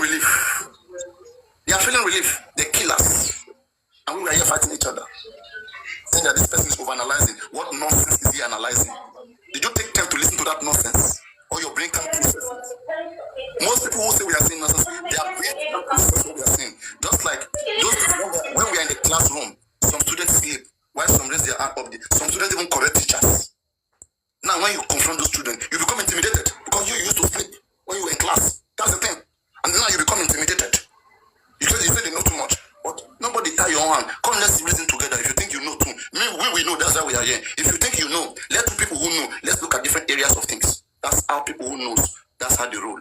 relief. They are feeling relief. They kill us. And we are here fighting each other. Saying that this person is overanalyzing. What nonsense is he analyzing? Did you take time to listen to that nonsense? Or your brain can't process it? Most people who say we are saying nonsense, their brain can't process what we are saying. Just like those people, when we are in the classroom, some students sleep, while some raise their hand up. Some students even correct teachers. Now, when you confront those students, you become intimidated because you used to sleep when you were in class. That's the thing. And now you become intimidated. You say they know too much. But nobody tie your hand. Come, let's reason together. If you think you know too, we know, that's why we are here. If you think you know, let two people who know, let's look at different areas of things. That's how people who knows, that's how they roll.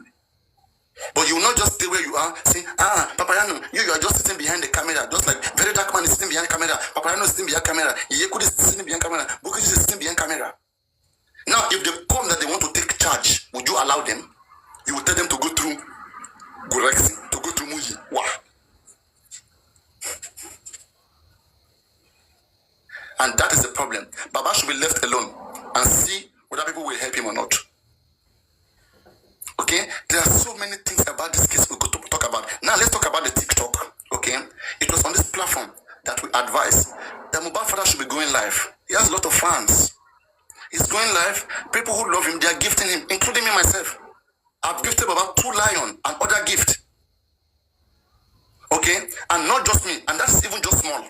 But you will not just stay where you are, saying, Papariano, you are just sitting behind the camera, just like very dark man is sitting behind the camera, Papariano is sitting behind camera, Yekud is sitting behind camera, Bukuji is sitting behind camera. Now, if they come that they want to take charge, would you allow them? You will tell them to go through Gurexi, to go through Muji. Wow. And that is the problem. Baba should be left alone and see whether people will help him or not. Okay? There are so many things about this case we could talk about. Now let's talk about the TikTok. Okay? It was on this platform that we advised that Mohbad father should be going live. He has a lot of fans. He's going live. People who love him, they are gifting him, including me myself. I've gifted about 2 lions and other gift. Okay? And not just me. And that's even just small.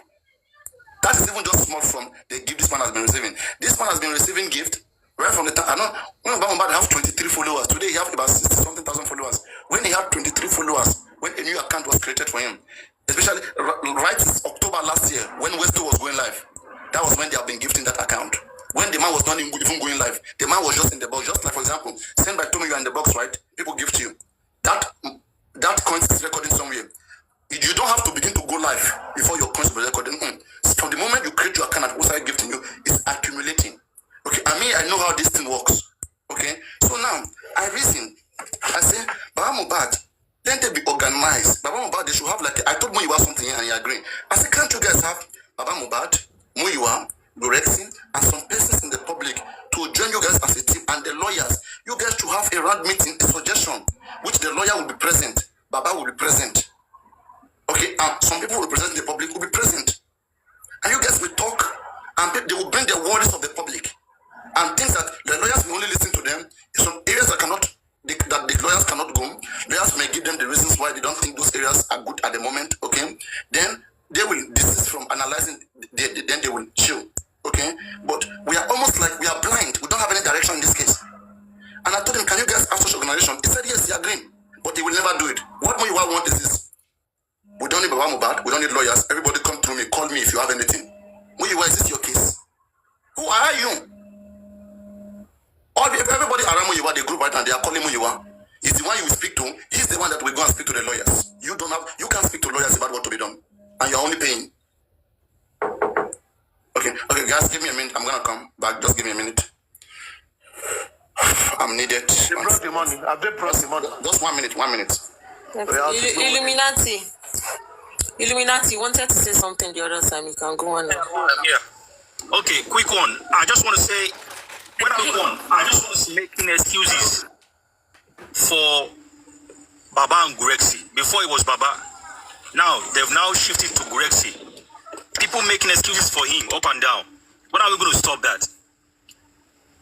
That is even just small from the gift this man has been receiving. This man has been receiving gift right from the time. I know when Mohbad have 23 followers. Today he have about 60-something thousand followers. When he had 23 followers, when a new account was created for him, especially right since October last year, when Westo was going live, that was when they have been gifting that account. When the man was not even going live, the man was just in the box. Just like, for example, send by Tommy, you are in the box, right? People gift you. That coin is recording somewhere. You don't have to begin to go live before your coins will be recording. From the moment you create your account and who started gifting you, it's accumulating. Okay, I know how this thing works. Okay, so now I reason. I say, Baba Mohbad, let them be organized. Baba Mohbad, they should have like I told Muyiwa something and he agreed. I said, can't you guys have Baba Mohbad, Muyiwa, Lorexin, and some persons in the public to join you guys as a team and the lawyers? You guys should have a round meeting, a suggestion, which the lawyer will be present, Baba will be present. Okay, and some people representing the public will be present. And you guys will talk, and they will bring the worries of the public. And things that the lawyers will only listen to them. In some areas that the lawyers cannot go, lawyers may give them the reasons why they don't think those areas are good at the moment, okay? Then they will desist from analyzing, then they will chill, okay? But we are almost like we are blind. We don't have any direction in this case. And I told him, can you guys have such organization? He said, yes, he agreed. But he will never do it. What more you want is this. We don't need Baba Mohbad. We don't need lawyers. Everybody come through me. Call me if you have anything. Muyiwa, is this your case? Who are you? Everybody around Muyiwa, the group right now, they are calling Muyiwa. He's the one you will speak to. He's the one that will go and speak to the lawyers. You can't speak to lawyers about what to be done. And you're only paying. Okay, guys, give me a minute. I'm going to come back. Just give me a minute. I'm needed. They brought the money. Have they brought the money? Just 1 minute, 1 minute. Illuminati wanted to say something the other time. You can go on now. Yeah. Okay, quick one. I just want to say, I just want to make excuses for Baba and Gurexi. Before it was Baba. Now, they've now shifted to Gurexi. People making excuses for him up and down. When are we going to stop that?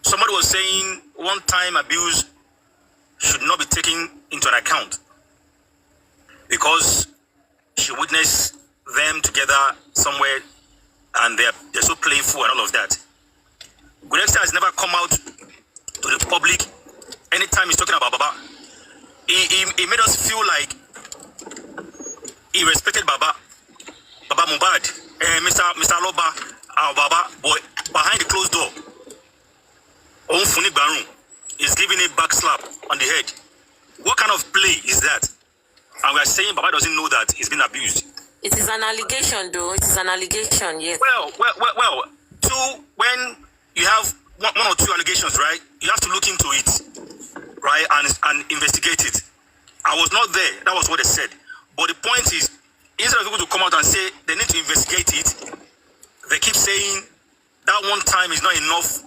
Somebody was saying one-time abuse should not be taken into an account because she witnessed them together somewhere and they're so playful and all of that. Gurexi has never come out to the public anytime he's talking about Baba. He made us feel like he respected Baba Mohbad, Mr. Loba, our Baba, boy, behind the closed door. Onfuni Barun is giving a back slap on the head. What kind of play is that? And we are saying Baba doesn't know that he's been abused. It is an allegation, though. It is an allegation, yes. Well. When you have one or two allegations, right? You have to look into it, right, and investigate it. I was not there. That was what they said. But the point is, instead of people to come out and say they need to investigate it, they keep saying that one time is not enough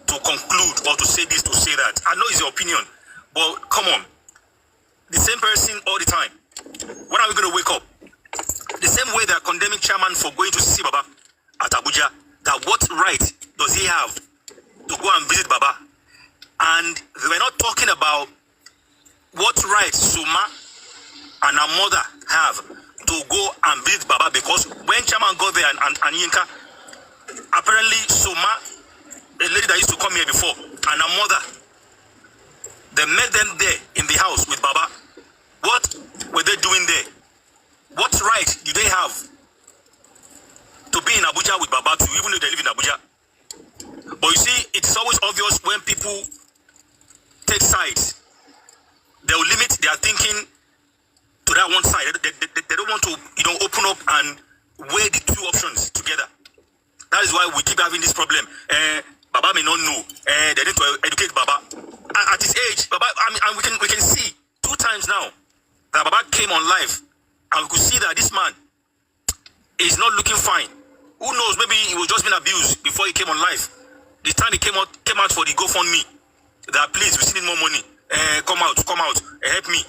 to conclude or to say this, to say that. I know it's your opinion, but come on. The same person all the time. when are we going to wake up? The same way they are condemning chairman for going to see Baba at Abuja, that what right does he have to go and visit Baba? And they were not talking about what right Suma and her mother have to go and visit Baba, because when chairman got there and Yinka, apparently Suma, a lady that used to come here before, and her mother, they met them there in the house with Baba. What were they doing there? What right do they have to be in Abuja with Baba too, even though they live in Abuja? But you see, it's always obvious when people take sides. They will limit their thinking to that one side. They don't want to, open up and weigh the two options together. That is why we keep having this problem. Baba may not know. They need to educate Baba. At his age, Baba, and we can see 2 times now that Baba came on live, and we could see that this man is not looking fine. Who knows? Maybe he was just being abused before he came on live. The time he came out for the GoFundMe, that please, we still need more money. Come out, help me.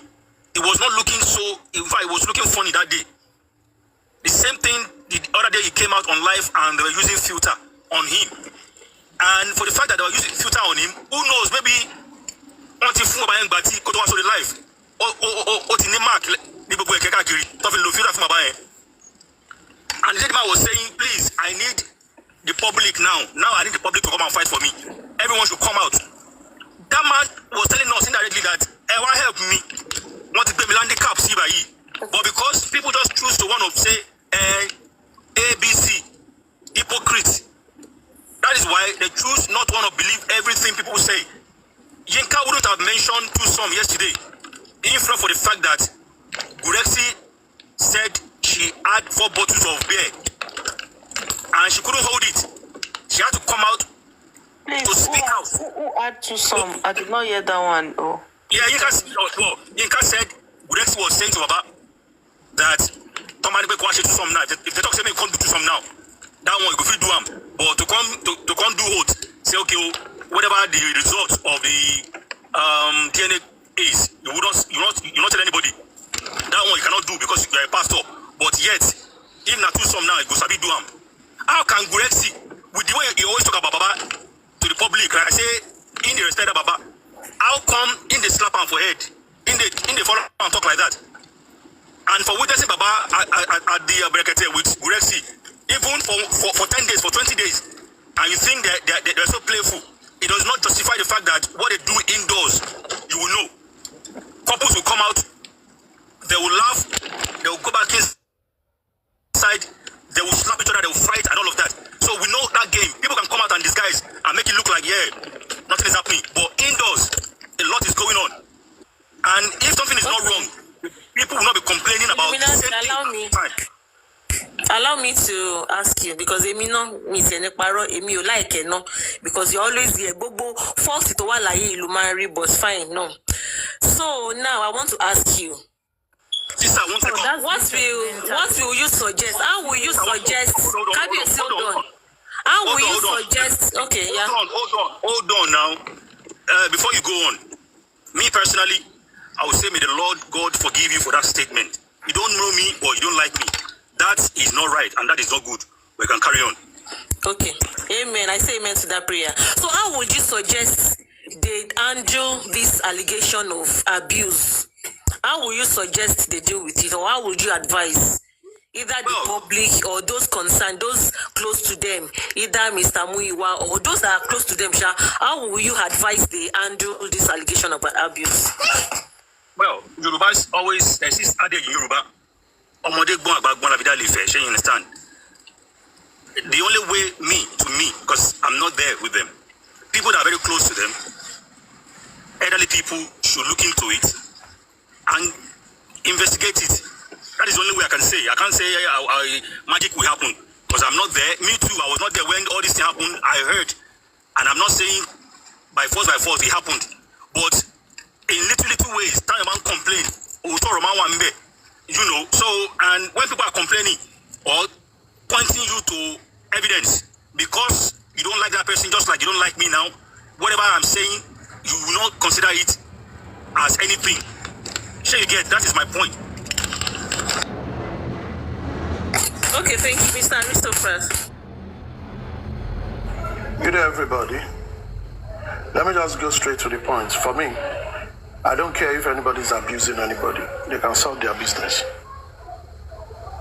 He was not looking so. In fact, he was looking funny that day. The same thing the other day he came out on live and they were using filter on him. And for the fact that they were using filter on him, who knows? Maybe until Fumabayan Bati go to watch the live. Or the name mark the book where Kekakiri talking low filter Fumabayan. And the man was saying, please, I need the public now. Now I need the public to come and fight for me. Everyone should come out. That man was telling us indirectly that everyone help me. Want to pay me handicap, see by ye. But because people just choose to want to say ABC, hypocrite. That is why they choose not to want to believe everything people say. Yinka wouldn't have mentioned some yesterday, in front for the fact that Gurexi said she had 4 bottles of beer and she couldn't hold it. She had to come out to speak out. Who had some? I did not hear that one. Oh. Yeah, Yinka said Gurexi was saying to Baba that Tomani be kwashi to some now. If they talk say me come do some now, that one you go fit do am. But to come do what? Say okay, whatever the result of the DNA is, you not tell anybody. That one you cannot do because you are a pastor. But yet, if not do some now, you go sabi do am. How can Gurexi, with the way you always talk about Baba to the public, right? I say in the respect of Baba, how come in the slap am for head, in the follow and talk like that? And for witnessing Baba at the Brekete with Gurexi, even for 10 days, for 20 days, and you think they're so playful, it does not justify the fact that what they do indoors, you will know. Couples will come out, they will laugh, they will go back inside, they will slap each other, they will fight and all of that. So we know that game. People can come out and disguise and make it look like, yeah, nothing is happening. But indoors, a lot is going on. And if something is not wrong, people will not be complaining about the same thing. Allow me to ask you, because Emi no mi se ne paro, Emi o like no, because you always hear gbogbo false to wa laye ilu marry, but fine, no. So now I want to ask you, Sister, what will you suggest? How will you suggest? Hold on. How will you suggest? Okay, yeah. Hold on now. Before you go on, me personally, I would say may the Lord God forgive you for that statement. You don't know me or you don't like me. That is not right and that is not good. We can carry on. Okay. Amen. I say amen to that prayer. So how would you suggest they handle this allegation of abuse? How will you suggest they deal with it, or how would you advise either the public or those concerned, those close to them, either Mr. Muiwa or those that are close to them, Sha? How will you advise they handle this allegation of abuse? Well, Yorubas always, there's this adage in Yoruba, you understand? The only way to me, because I'm not there with them, people that are very close to them, elderly people should look into it and investigate it. That is the only way I can say. I can't say magic will happen because I'm not there. Me too, I was not there when all this thing happened. I heard. And I'm not saying by force it happened. But in little ways, time man complain. You know, so, and when people are complaining or pointing you to evidence because you don't like that person just like you don't like me now, whatever I'm saying, you will not consider it as anything. Sure you get, that is my point. Okay, thank you, Mr. Christopher. Good day, everybody. Let me just go straight to the point. For me, I don't care if anybody's abusing anybody. They can solve their business.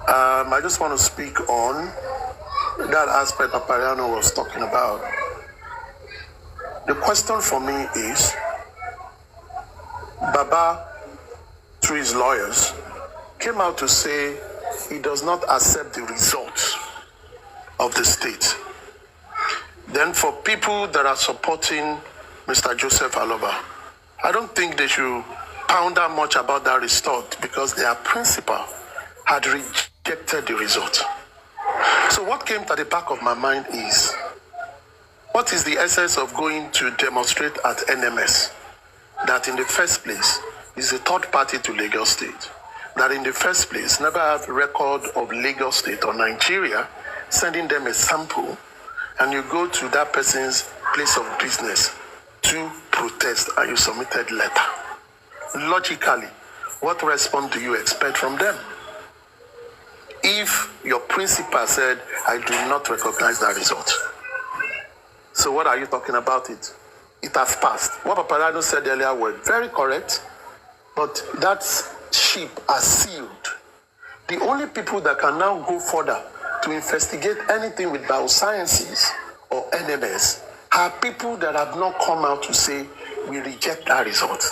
I just want to speak on that aspect Papariano was talking about. The question for me is, Baba, through his lawyers, came out to say he does not accept the results of the state. Then for people that are supporting Mr. Joseph Aloba, I don't think they should pound that much about that result because their principal had rejected the result. So what came to the back of my mind is, what is the essence of going to demonstrate at NMS? That in the first place is a third party to Lagos State. That in the first place never have record of Lagos State or Nigeria sending them a sample, and you go to that person's place of business to protest and you submitted letter. Logically, what response do you expect from them? If your principal said, I do not recognize that result. So what are you talking about it? It has passed. What Papariano said earlier were very correct, but that ship has sealed. The only people that can now go further to investigate anything with biosciences or NMS are people that have not come out to say, we reject that result.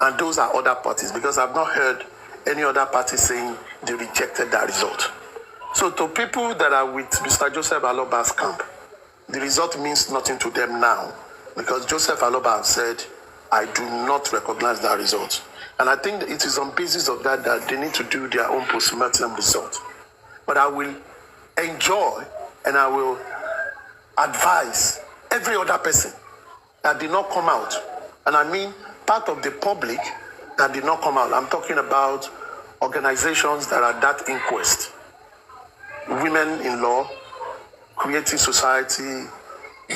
And those are other parties, because I've not heard any other party saying they rejected that result. So to people that are with Mr. Joseph Aloba's camp, the result means nothing to them now, because Joseph Aloba said, I do not recognize that result. And I think it is on basis of that that they need to do their own post-mortem result. But I will enjoy and I will advise every other person that did not come out. And I mean part of the public that did not come out. I'm talking about organizations that are at that inquest. Women in Law, Creative Society,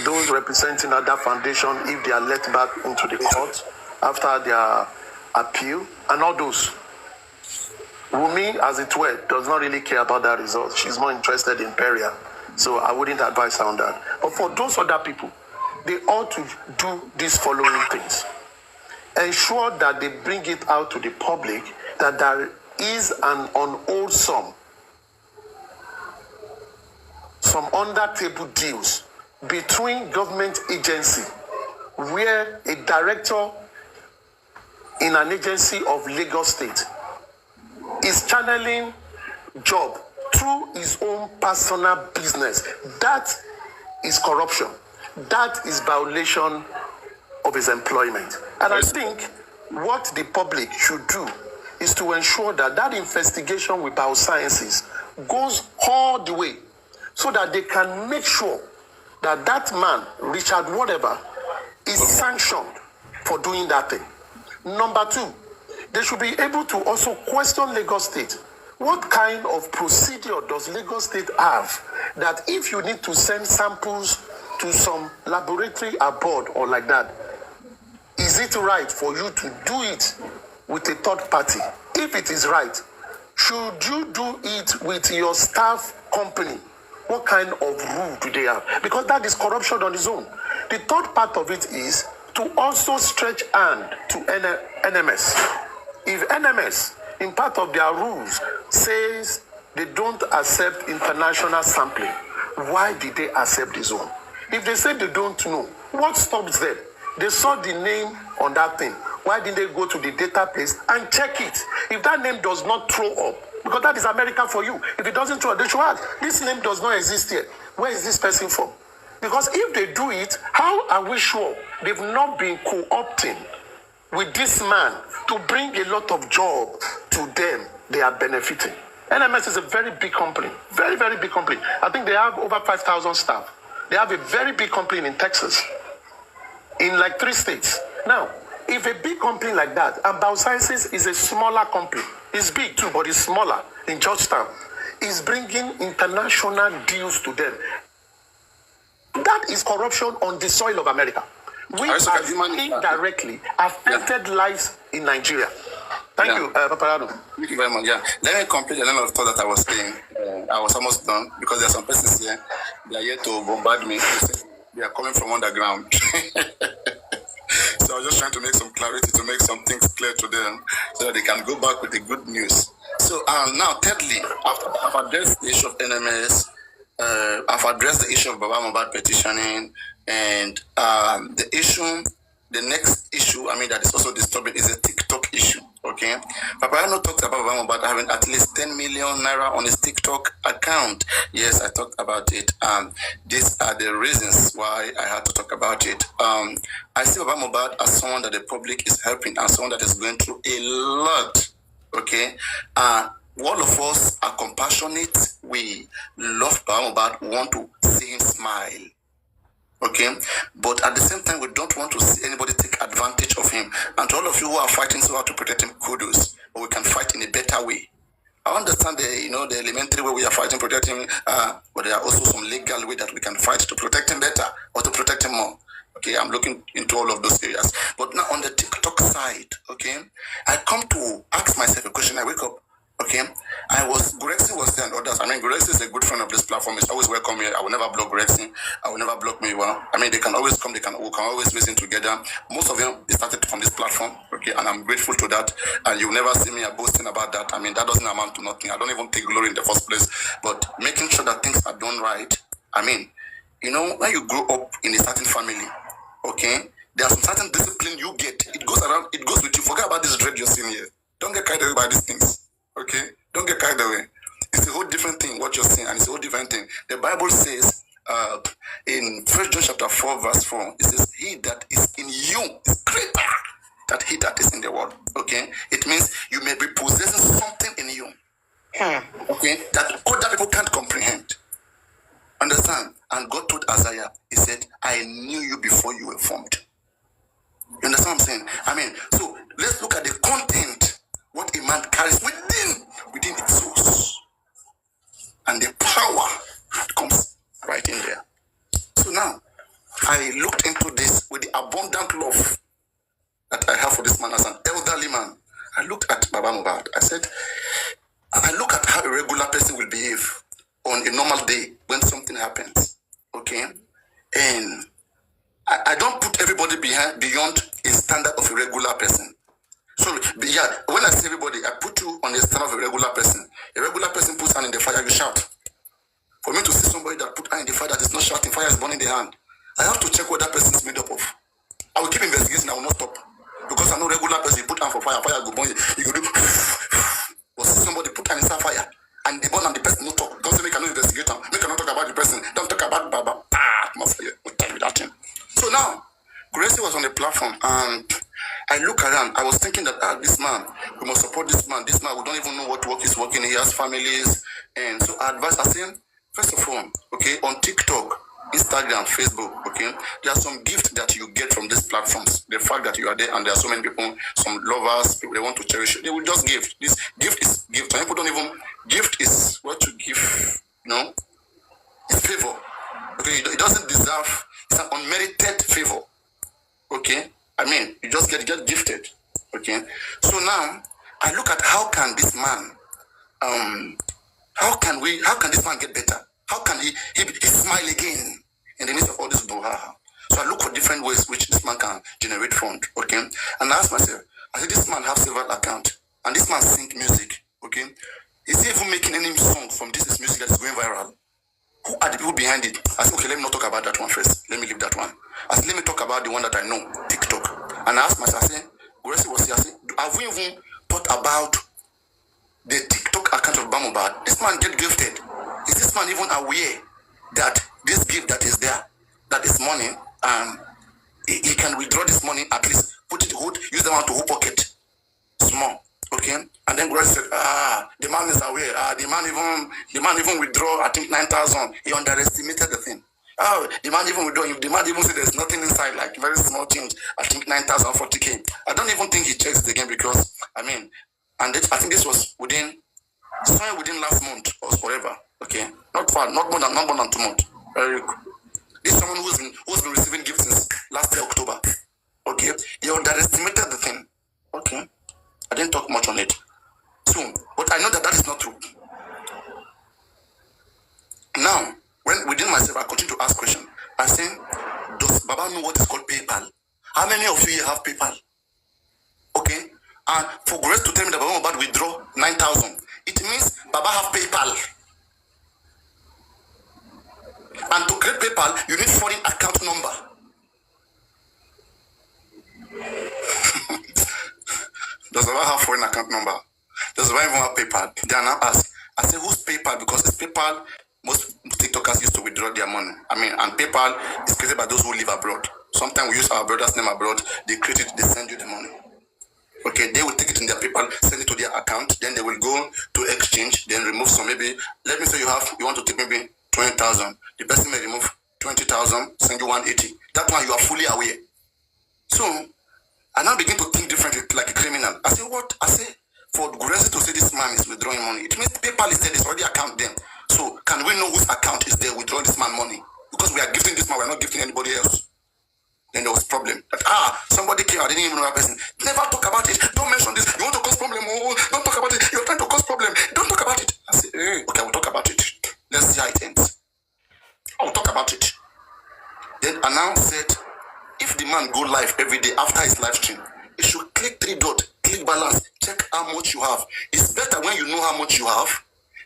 those representing other foundation if they are let back into the court after their appeal, and all those. Wunmi, as it were, does not really care about that result. She's more interested in Peria. So I wouldn't advise her on that. But for those other people, they ought to do these following things. Ensure that they bring it out to the public that there is an unwholesome, some under-table deals between government agency where a director in an agency of Lagos State is channeling job through his own personal business. That is corruption. That is violation of his employment. And I think what the public should do is to ensure that that investigation with biosciences goes all the way so that they can make sure that that man, Richard whatever, is sanctioned for doing that thing. Number two, they should be able to also question Lagos State. What kind of procedure does Lagos State have that if you need to send samples to some laboratory abroad or like that, is it right for you to do it with a third party? If it is right, should you do it with your staff company? What kind of rule do they have? Because that is corruption on its own. The third part of it is to also stretch hand to NMS. If NMS, in part of their rules, says they don't accept international sampling, why did they accept this one? If they say they don't know, what stops them? They saw the name on that thing. Why didn't they go to the database and check it? If that name does not throw up, because that is America for you. If it doesn't throw up, they should ask, this name does not exist here. Where is this person from? Because if they do it, how are we sure they've not been co-opting with this man to bring a lot of job to them they are benefiting? NMS is a very big company, very, very big company. I think they have over 5,000 staff. They have a very big company in Texas, in like 3 states. Now, if a big company like that, and Biosciences is a smaller company, it's big too, but it's smaller in Georgetown, is bringing international deals to them. That is corruption on the soil of America. We have indirectly affected lives in Nigeria. Thank you, Papariano. Thank you very much. Yeah, let me complete the line of thought that I was saying. I was almost done because there are some persons here. They are here to bombard me. They are coming from underground. So I was just trying to make some clarity, to make some things clear to them, so that they can go back with the good news. So now, thirdly, I've addressed the issue of NMS. I've addressed the issue of Baba Mohbad petitioning, and the next issue, that is also disturbing, is a TikTok issue. Okay, Papariano talked about Baba Mohbad having at least 10 million naira on his TikTok account. Yes, I talked about it. These are the reasons why I had to talk about it. I see Baba Mohbad as someone that the public is helping, and someone that is going through a lot. Okay, all of us are compassionate. We love Baba Mohbad. We want to see him smile. Okay, but at the same time, we don't want to see anybody take advantage of him. And to all of you who are fighting so hard to protect him, kudos. But we can fight in a better way. I understand the elementary way we are fighting, protecting him, but there are also some legal way that we can fight to protect him better or to protect him more. Okay, I'm looking into all of those areas. But now on the TikTok side, okay, I come to ask myself a question. I wake up. Okay, Gorexy was there and others. Gorexy is a good friend of this platform. It's always welcome here. I will never block Gorexy. I will never block me. Well, they can always come. We can always listen together. Most of them started from this platform. Okay, and I'm grateful to that. And you'll never see me boasting about that. That doesn't amount to nothing. I don't even take glory in the first place. But making sure that things are done right. When you grow up in a certain family, okay, there are some certain discipline you get. It goes around. It goes with you. Forget about this dread you're seeing here. Don't get carried away by these things. Okay, don't get carried away. It's a whole different thing what you're seeing, and it's a whole different thing. The Bible says in 1 John chapter 4 verse 4, it says, "He that is in you is greater than he that is in the world." Okay, it means you may be possessing something in you, okay, that other people can't comprehend. Understand? And God told Isaiah, He said, "I knew you before you were formed." You understand what I'm saying? So let's look at the content. What a man carries within its source, and the power comes right in there. So now, I looked into this with the abundant love that I have for this man as an elderly man. I looked at Baba Mohbad. I look at how a regular person will behave on a normal day when something happens. Okay, and I don't put everybody beyond a standard of a regular person. So, yeah, when I say everybody, I put you on the standard of a regular person. A regular person puts hand in the fire, you shout. For me to see somebody that put hand in the fire that is not shouting, fire is burning the hand, I have to check what that person is made up of. I will keep investigating, I will not stop. Because I know regular person, you put hand for fire, fire will burn you. You go do, or see somebody put hand inside fire, and the burn and the person no talk. Don't say make I no investigate him. Make I not talk about the person. Don't talk about Baba. My fire. We'll tell you that thing. So now, Gracie was on the platform, and I look around. I was thinking that this man, we must support this man. This man, we don't even know what work he's working. He has families, and so I advise. I say, first of all, okay, on TikTok, Instagram, Facebook, okay, there are some gifts that you get from these platforms. The fact that you are there, and there are so many people, some lovers, people they want to cherish you, they will just give. This gift is gift. Some people don't even. Gift is what you give. It's favor. Okay, it doesn't deserve. It's an unmerited favor. Okay. You just get gifted. Okay. So now I look at how can this man, how can this man get better? How can he smile again in the midst of all this brouhaha? So I look for different ways which this man can generate fund. Okay. And I ask myself, I say this man have several accounts, and this man sing music. Okay. Is he even making any song from this music that is going viral? Who are the people behind it? I said, okay, let me not talk about that one first. Let me leave that one. I said, let me talk about the one that I know, TikTok. And I asked myself, I said, Gracie was here. I said, have we even thought about the TikTok account of Baba Mohbad? This man get gifted. Is this man even aware that this gift that is there, that is money, he can withdraw this money, at least put it hood, use the one to hook pocket, small. Okay, and then Grace said, the man is aware. The man even withdraw, I think 9,000. He underestimated the thing. The man even withdraw. The man even said there's nothing inside, like very small change. I think 9,000, 40K. I don't even think he checks it again because I think this was within last month or whatever. Okay, not far, not more than 2 months. Very good. This is someone who's been receiving gifts since last year October. Okay, he underestimated the thing. Okay. I didn't talk much on it. So, but I know that is not true. never know what is called PayPal. How many of you here have PayPal? Okay? And for Grace to tell me that Baba Mohbad withdraw 9,000, it means Baba have PayPal. And to create PayPal, you need foreign account number. Does Baba have foreign account number? Does Baba even have PayPal? They are now asked. I say, who's PayPal? Because it's PayPal. Most TikTokers used to withdraw their money. And PayPal is created by those who live abroad. Sometimes we use our brother's name abroad. They create it, they send you the money. Okay, they will take it in their PayPal, send it to their account. Then they will go to exchange, then remove some. Maybe, let me say you want to take maybe 20,000. The person may remove 20,000, send you 180. That one you are fully aware. So, I now begin to think differently, like a criminal. I say, what? I say, for Gurezi to say this man is withdrawing money, it means PayPal is there, there's already account there. So, can we know whose account is there withdrawing this man money? Because we are gifting this man, we are not gifting anybody else. Then there was problem. That, somebody came, I didn't even know that person. Never talk about it. Don't mention this. You want to cause problem. Oh, don't talk about it. You're trying to cause problem. Don't talk about it. I said, okay, we'll talk about it. Let's see how it ends. I'll talk about it. Then I now said, if the man go live every day after his live stream, you should click 3 dots, click balance, check how much you have. It's better when you know how much you have.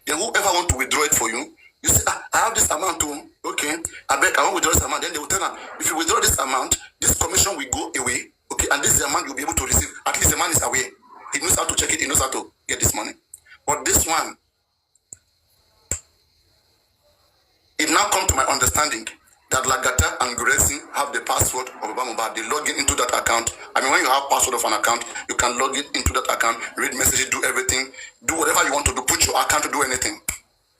Then whoever want to withdraw it for you, you say, I have this amount too. Okay, I want to withdraw this amount. Then they will tell them, if you withdraw this amount, this commission will go away. Okay, and this is the amount you'll be able to receive. At least the man is aware. He knows how to check it. He knows how to get this money. But this one, it now come to my understanding that Lagata and Gracie have the password of Baba Mohbad. They log in into that account. When you have password of an account, you can log in into that account, read messages, do everything, do whatever you want to do, put your account to do anything.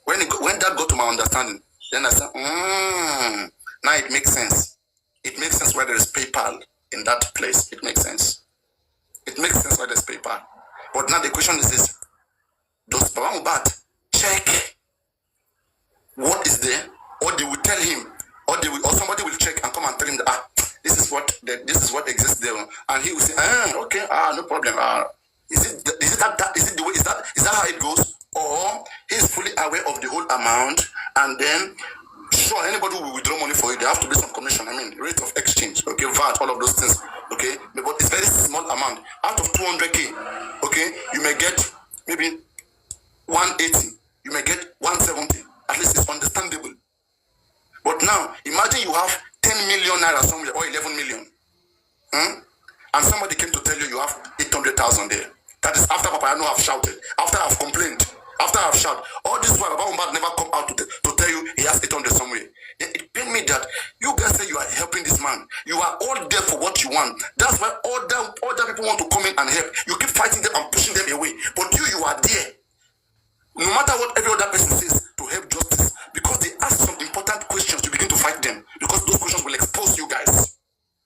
When that got to my understanding, then I said, now it makes sense. It makes sense why there is PayPal in that place. It makes sense. It makes sense why there's PayPal. But now the question is this: does Baba Mohbad check what is there, or they will tell him, or somebody will check and come and tell him that this is what exists there, and he will say, okay, no problem. Is that how it goes? Or he's fully aware of the whole amount, and then sure, anybody who will withdraw money for you, there have to be some commission. Rate of exchange, okay, VAT, all of those things, okay. But it's very small amount. Out of 200k, okay, you may get maybe 180, you may get 170. At least it's understandable. But now, imagine you have 10 million naira somewhere, or 11 million, and somebody came to tell you have 800,000 there. That is after Papariano have shouted, after I've complained, after I've shouted. All this while, Baba Mohbad never come out to tell you he has 800 somewhere. Then it pained me that you guys say you are helping this man. You are all there for what you want. That's why other people want to come in and help. You keep fighting them and pushing them away. But you are there. No matter what every other person says to help justice, because they ask some important questions, you begin to fight them. Because those questions will expose you guys.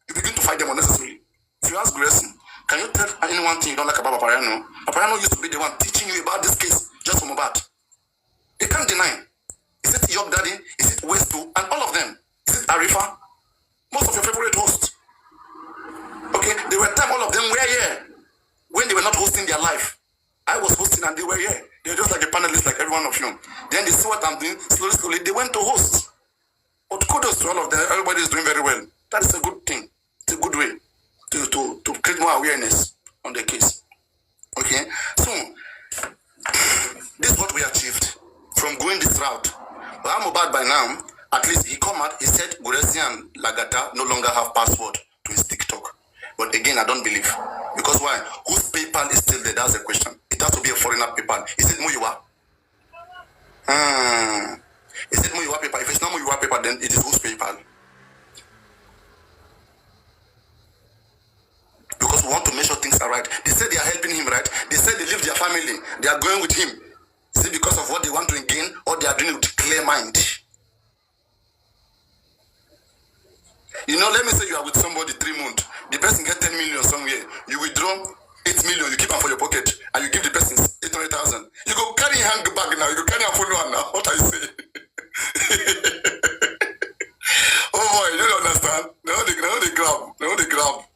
You begin to fight them unnecessarily. If you ask Grayson, can you tell anyone thing you don't like about Papariano? Papariano used to be the one teaching you about this case just from Mohbad. They can't deny. Is it York Daddy? Is it Westo? And all of them. Is it Arifa? Most of your favorite hosts. Okay, there were time all of them were here when they were not hosting their life. I was hosting and they were here. They were just like a panelist like every one of you. Then they see what I'm doing. Slowly, they went to host. But kudos to all of them. Everybody is doing very well. That is a good thing. It's a good way to create more awareness on the case. Okay? So, this is what we achieved from going this route. But I'm Mohbad by now. At least he come out, he said Gurezi and Lagata no longer have password to his TikTok. But again, I don't believe. Because why? Whose PayPal is still there? That's the question. It has to be a foreigner PayPal. Is it Muyiwa? Is it Muyiwa PayPal? If it's not Muyiwa PayPal, then it is whose PayPal? Because we want to make sure things are right. They say they are helping him, right? They say they leave their family. They are going with him. Is it because of what they want to gain, or they are doing it with clear mind? Let me say you are with somebody 3 months. The person get 10 million somewhere. You withdraw 8 million. You keep them for your pocket, and you give the person 800,000. You go carry handbag now. You go carry a follower now. What I say? Oh boy, you don't understand. Now they grab.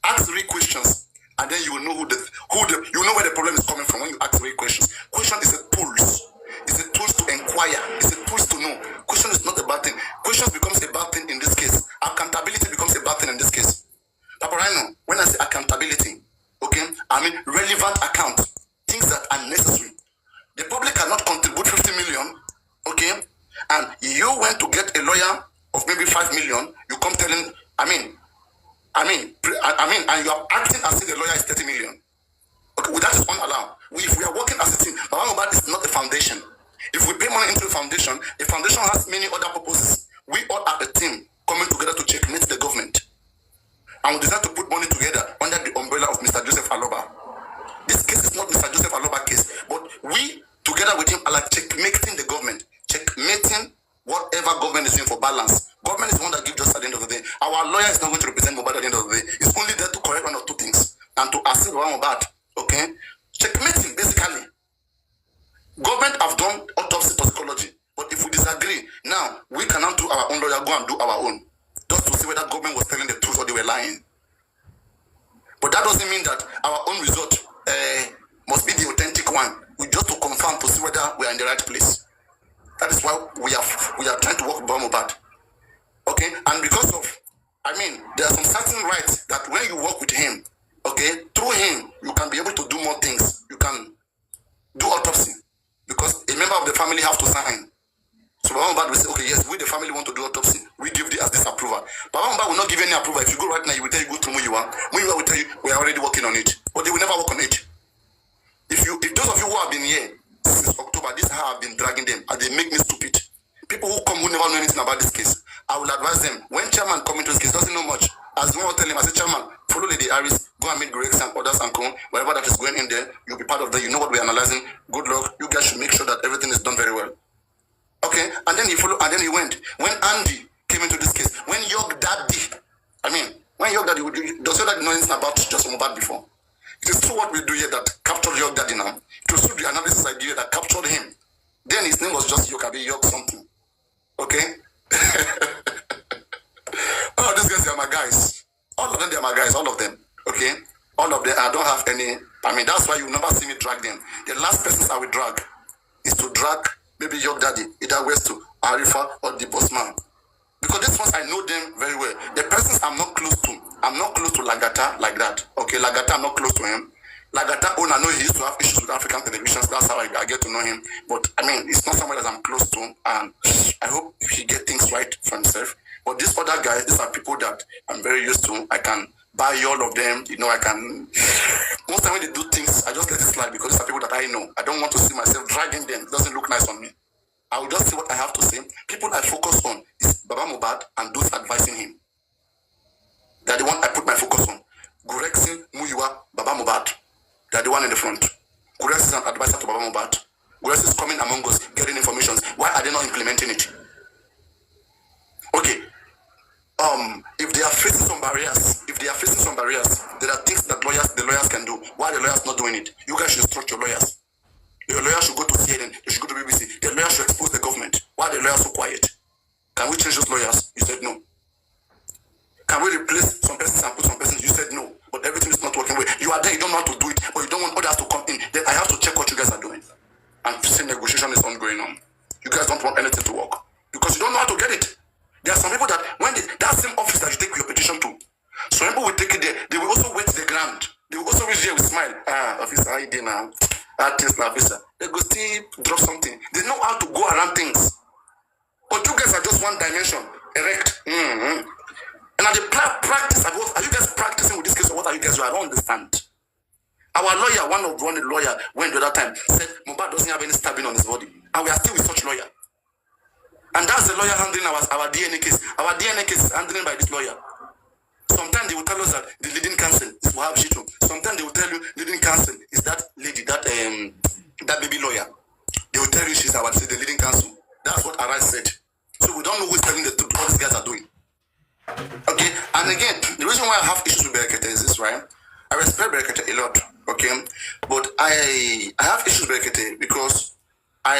Ask 3 questions, and then you will know you know where the problem is coming from when you ask 3 questions. Question is a tools. It's a tools to inquire. It's a tools to know. Question is not a bad thing. Questions becomes a bad thing in this case. Accountability becomes a bad thing lawyer of maybe 5 million, you come telling, and you are acting as if the lawyer is 30 million. Okay, well, that is unallowed. If we are working as a team, Baba Mohbad is not a foundation. If we pay money into the foundation has many other purposes. We all are a team coming together to checkmate the government. And we decide to put money together under the umbrella of Mr. Joseph Aloba. This case is not Mr. Joseph Aloba case, but we, together with him, are like checkmating the government, checkmating whatever government is doing for balance. Government is the one that gives us at the end of the day. Our lawyer is not going to represent Mohbad at the end of the day. It's only there to correct one or two things and to assist Mohbad. Okay? Checkmating, basically. Government have done autopsy toxicology, but if we disagree, now we cannot do our own lawyer, go and do our own, just to see whether government was telling the truth or they were lying. But that doesn't mean that our own result must be the authentic one. We just to confirm to see whether we are in the right place. That is why we are trying to work with Mohbad. Okay, and because of, there are some certain rights that when you work with him, okay, through him you can be able to do more things. You can do autopsy because a member of the family have to sign. So Mohbad will say, okay, yes, we the family want to do autopsy. We give the as this approval. But Mohbad will not give any approval. If you go right now, he will tell you go to Muyiwa. Muyiwa will tell you we are already working on it, but they will never work on it. If those of you who have been here since October, this is how I've been dragging them, and they make me stupid. People who come who never know anything about this case, I will advise them. When chairman come into this case, doesn't know much. As one will tell him, I say, chairman, follow Lady Harris, go and meet Grex and others and come. Whatever that is going in there, you'll be part of that. You know what we're analyzing. Good luck. You guys should make sure that everything is done very well. Okay, and then he followed, and then he went. When Andy came into this case, when York Daddy, when York Daddy, does York Daddy know anything about just Mohbad before? It is true what we do here that captured York Daddy now. It was through the analysis idea that captured him. Then his name was just York something. Okay? All of these guys, they are my guys. All of them, they are my guys. All of them. Okay? All of them. I don't have any. That's why you never see me drag them. The last persons I will drag is to drag maybe York Daddy, either Westu, Arifa, or the boss man. Because these ones, I know them very well. The persons I'm not close to Lagata like that. Okay, Lagata, I'm not close to him. Lagata, I know he used to have issues with African televisions. That's how I get to know him. But, it's not someone that I'm close to. And I hope he get things right for himself. But these other guys, these are people that I'm very used to. I can buy all of them. I can... Most time when they do things, I just let it slide because these are people that I know. I don't want to see myself dragging them. It doesn't look nice on me. I will just say what I have to say. People I focus on is Baba Mohbad and those advising him. They're the one I put my focus on. Gurexin, Muyiwa, Baba Mohbad. They're the one in the front. Gurexin is an advisor to Baba Mohbad. Gurexin is coming among us, getting information. Why are they not implementing it? Okay. If they are facing some barriers, there are things that the lawyers can do. Why are the lawyers not doing it? You guys should instruct your lawyers. Your lawyers should go to CNN, they should go to BBC. The lawyers should expose the government. Why are the lawyers so quiet? Can we change those lawyers? You said no. Can we replace some persons and put some persons? You said no. But everything is not working well. You are there, you don't know how to do it, but you don't want others to come in. Then I have to check what you guys are doing. And same negotiation is ongoing on. You guys don't want anything to work. Because you don't know how to get it. There are some people that when that same office that you take your petition to, some people will take it there, they will also wait the ground. They will also reach there with smile. Officer, how you doing now? Artist, officer. They go still drop something. They know how to go around things. But you guys are just one dimension. Erect. And at the practice, are you guys practicing with this case or what are you guys doing? I don't understand. Our lawyer, one lawyer, went the other time, said Mohbad doesn't have any stabbing on his body. And we are still with such lawyer. And that's the lawyer handling our DNA case. Our DNA case is handling by this lawyer. Sometimes they will tell us that the leading counsel is Wahab Shitu. Sometimes they will tell you leading counsel is that lady, that baby lawyer. They will tell you she's the leading counsel. That's what Arai said. So we don't know who's telling the truth, what these guys are doing. Okay, and again, the reason why I have issues with Berekete is this, right? I respect Berekete a lot, okay? But I have issues with Berekete because I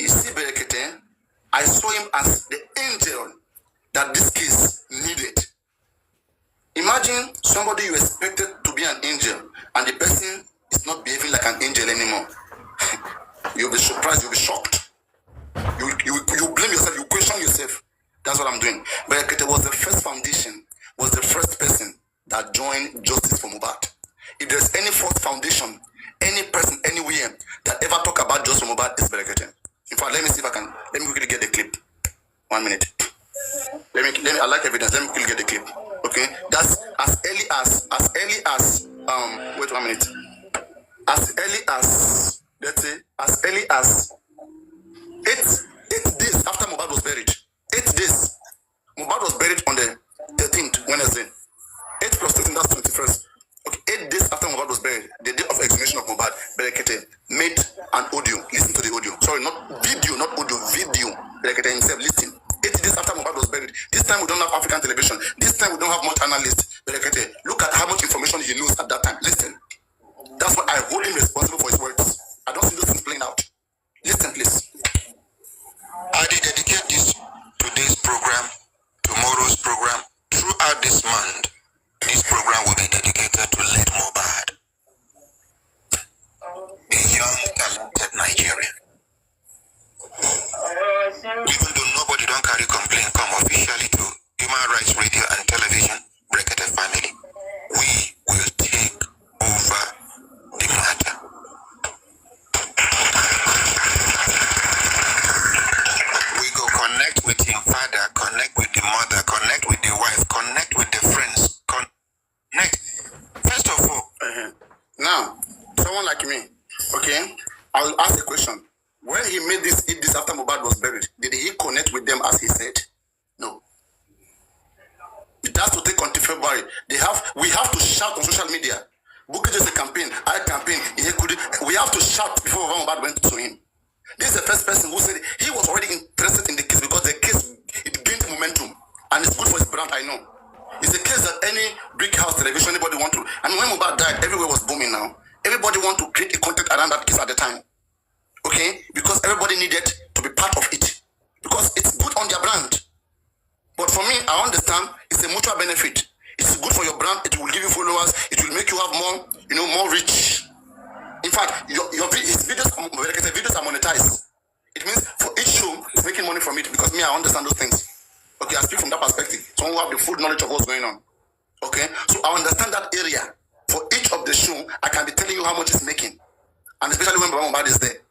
see Berekete, I saw him as the angel that this case needed. Imagine somebody you expected to be an angel and the person is not behaving like an angel anymore. You'll be surprised, you'll be shocked. You blame yourself, you question yourself. That's what I'm doing. Berekete was the first foundation, was the first person that joined Justice for Mohbad. If there's any fourth foundation, any person, anywhere that ever talk about Justice for Mohbad is Berekete. In fact, let me quickly get the clip. 1 minute. I like evidence. Let me quickly get the clip. Okay, that's as early as wait 1 minute. As early as, let's say, as early as 8 days after Mohbad was buried. 8 days. Mohbad was buried on the 13th, Wednesday. 8 plus 13, that's 21st. Okay, 8 days after Mohbad was buried, the day of exhumation of Mohbad, Berekete made an audio. Listen to the audio. Sorry, not video, not audio, video. Berekete himself, listen. 8 days after Mohbad was buried. This time we don't have African television. This time we don't have much analysts. Berekete, look at how much information he knows at that time. Listen. That's why I hold him responsible for his words. I don't see those things playing out. Listen, please. I dedicate today's program, tomorrow's program, throughout this month. This program will be dedicated to late Mohbad, a young, talented Nigerian. Even though nobody don't carry complaint, come officially to Human Rights Radio and Television, Brekete family. We will take over the matter. We go connect with him father, connect with the mother, connect with the wife, connect with the friends, connect. First of all, Now, someone like me, okay, I'll ask a question. When he made this after Mohbad was buried, did he connect with them as he said? No. It has to take until February. We have to shout on social media. Book is a campaign, I campaign. We have to shout before Mohbad went to him. This is the first person who said he was already interested in the case because the case, it gained momentum. And it's good for his brand, I know. It's a case that any big house television, anybody want to. And when Mohbad died, everywhere was booming now. Everybody want to create a content around that case at the time. Okay? Because everybody needed to be part of it. Because it's good on their brand. But for me, I understand it's a mutual benefit. It's good for your brand. It will give you followers. It will make you have more, more reach. In fact, his videos are monetized. It means for each show, it's making money from it. Because me, I understand those things. Okay, I speak from that perspective. Someone who have the full knowledge of what's going on. Okay, so I understand that area. For each of the show, I can be telling you how much it's making. And especially when Mohbad is there.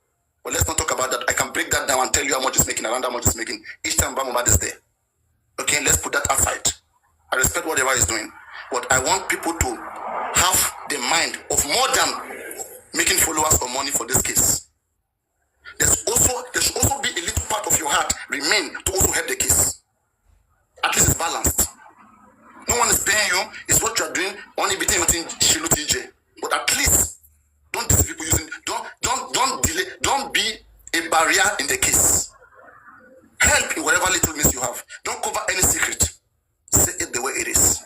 But let's not talk about that. I can break that down and tell you how much it's making, around how much it's making. Each time Mohbad is there. Okay, let's put that aside. I respect whatever he's doing. But I want people to have the mind of more than making followers or money for this case. There should also be a little part of your heart remain to also help the case. At least it's balanced. No one is paying you. It's what you are doing. Only between Shilu TJ. But at least don't deceive people using. Don't delay. Don't be a barrier in the case. Help in whatever little means you have. Don't cover any secret. Say it the way it is.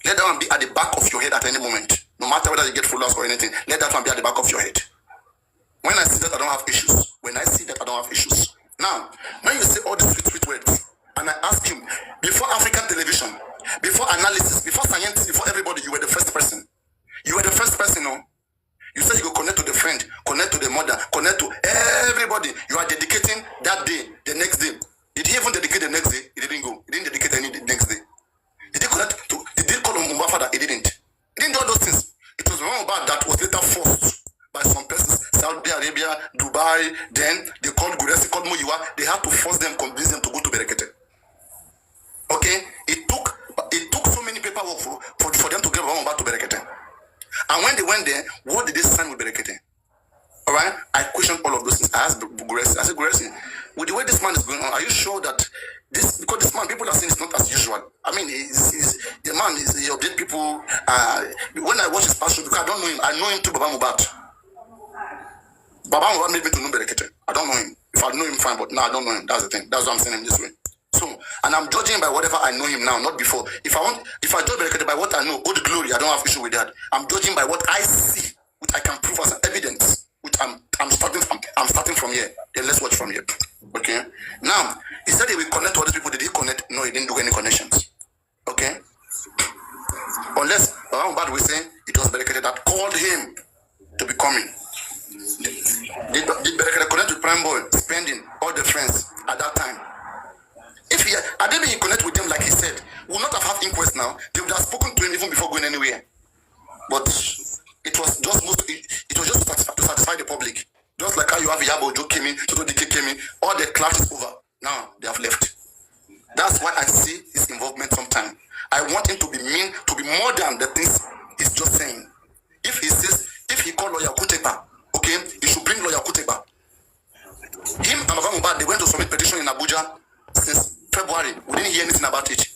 Let that one be at the back of your head at any moment. No matter whether you get followers or anything. Let that one be at the back of your head. When I see that, I don't have issues. When I see that, I don't have issues. Now, when you say all these sweet words, and I ask you, before African television, before analysis, before scientists, before everybody, you were the first person. You were the first person, no? You said you go connect to the friend, connect to the mother, connect to everybody. You are dedicating that day, the next day. Did he even dedicate the next day? He didn't go. He didn't dedicate any the next day. Did he connect to, did he call Mohbad father? He didn't. He didn't do all those things. It was Mohbad that was later forced by some persons, Saudi Arabia, Dubai, then they called Guresi, called Muyiwa. They had to force them, convince them to go to Berekete. Okay? It took so many paperwork for them to get Mohbad to Berekete. And when they went there, what did they sign with Berekete? Alright? I questioned all of those things. I asked Guresi, I said, Guresi, with the way this man is going on, are you sure that this, because this man, people are saying it's not as usual. I mean, the man, he update people. When I watch his past show, because I don't know him, I know him through Baba Mohbad. Baba Mohbad made me to know Berekete. I don't know him. If I know him, fine, but now I don't know him. That's the thing. That's why I'm saying him this way. So, and I'm judging by whatever I know him now, not before. If I judge Berekete by what I know, good glory, I don't have issue with that. I'm judging by what I see, which I can prove as evidence, which I'm starting from here. Then let's watch from here. Okay? Now, he said he will connect to other people. Did he connect? No, he didn't do any connections. Okay? Unless Mohbad will say it was Berekete that called him to be coming. Did Berekete connect with Prime Boy, spending all the friends at that time? If I didn't connect with them like he said, we would not have had inquest now. They would have spoken to him even before going anywhere. But it was just to satisfy the public. Just like how you have Yabo Joe came in, Tiktk came in, all the clash is over. Now they have left. That's why I see his involvement sometimes. I want him to be mean, to be more than the things he's just saying. If he says, if he called lawyer Kutepa, okay, he should bring lawyer Kutepa. Him and Mohbad, they went to submit petition in Abuja since February. We didn't hear anything about it.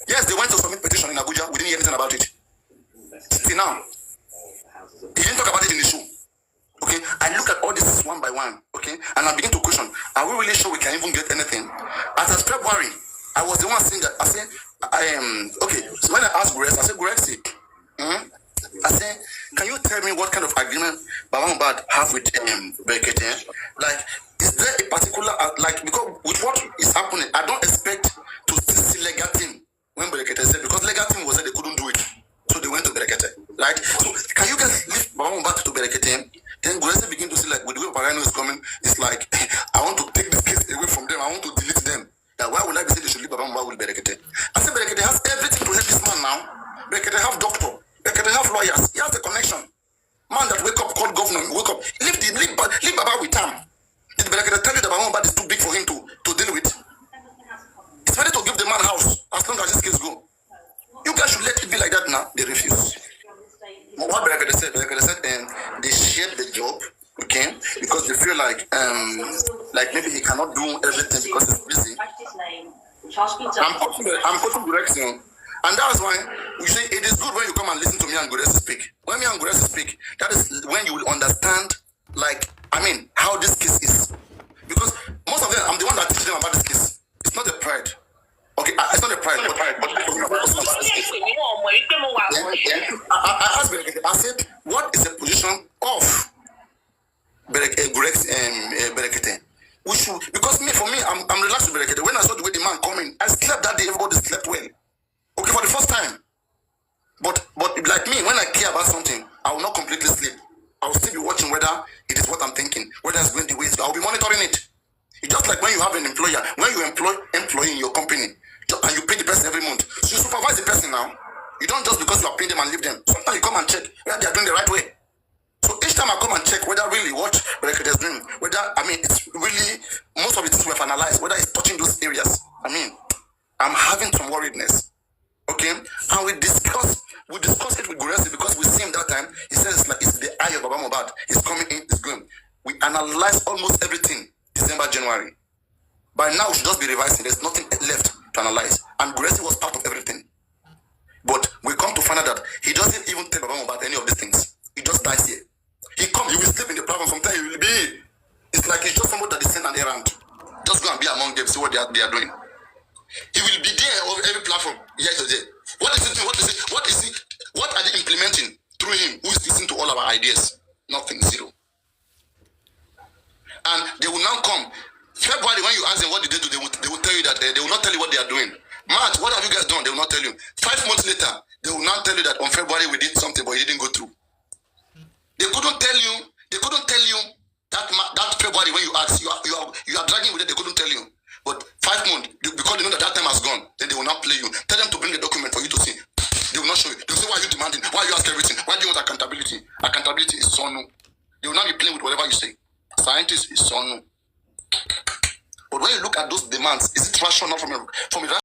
Yes, they went to submit petition in Abuja. We didn't hear anything about it. Till now, he didn't talk about it in the show. Okay, I look at all this one by one. Okay, and I begin to question: are we really sure we can even get anything? As February, I was the one saying that. I said, I am okay. So when I asked Grace, I said, Grace, I said, can you tell me what kind of agreement Mohbad have with Berekete? Like, is there a particular like, because with what is happening, I don't expect to see legal team when Berekete said, because legal team was said they couldn't do it, so they went to Berekete, right? So can you guys lift Mohbad to Berekete? Then Grace begin to see, like, with the way Papariano is coming, it's like, I want to take this case away from them. I want to delete them. That why would I say they should leave Mohbad with Berekete? I said Berekete has everything to help this man now. Berekete have doctor. Berekete have lawyers. He has the connection. Man that wake up, call governor, wake up. Leave Baba with him. Did Berekete tell you that Mohbad is too big for him to deal with? It's ready to give the man house as long as this case go. You guys should let it be like that now. They refuse. What Berekete said, they shared the job, okay, because they feel like maybe he cannot do everything because he's busy. I'm quoting direction, and that's why we say it is good when you come and listen to me and Guresi speak. When me and Guresi speak, that is when you will understand, like, I mean, how this case is. Because most of them, I'm the one that teaches them about this case. It's not a pride. Okay, it's not a pride, but I asked Berekete, I said, what is the position of Berekete? We should, because for me, I'm relaxed with Berekete. When I saw the way the man coming, I slept that day, everybody slept well. Okay, for the first time. But like me, when I care about something, I will not completely sleep. I will still be watching whether it is what I'm thinking, whether it's going the way it's going. I'll be monitoring it. It's just like when you have an employer, when you employ employee in your company, and you pay the person every month. So you supervise the person now. You don't just because you are paying them and leave them. Sometimes you come and check whether they are doing the right way. So each time I come and check whether really what Berekete is doing, whether, I mean, it's really, most of the things we have analyzed, whether it's touching those areas. I mean, I'm having some worriedness. Okay? And we discuss it with Guresi because we see him that time. He says like it's the eye of Baba Mohbad. He's coming in, he's going. We analyze almost everything December, January. By now, we should just be revising. There's nothing left to analyze. And Guresi was part of everything. But we come to find out that he doesn't even tell Baba Mohbad any of these things. He just dies here. He will sleep in the platform. Sometimes he will be. It's like he's just somebody that is sent on errand. Just go and be among them, see what they are doing. He will be there on every platform. Yes or there. What is it? What are they implementing through him? Who is listening to all our ideas? Nothing, zero. And they will now come. February, when you ask them what did they do, they will tell you that they will not tell you what they are doing. March, what have you guys done? They will not tell you. 5 months later, they will not tell you that on February we did something, but it didn't go through. They couldn't tell you that February when you ask, you are dragging with it, they couldn't tell you. But 5 months, because they know that time has gone, then they will not play you. Tell them to bring the document for you to see. They will not show you. They will say, why are you demanding? Why you ask everything? Why do you want accountability? Accountability is so no. They will not be playing with whatever you say. Scientists is so no. But when you look at those demands, is it rational from a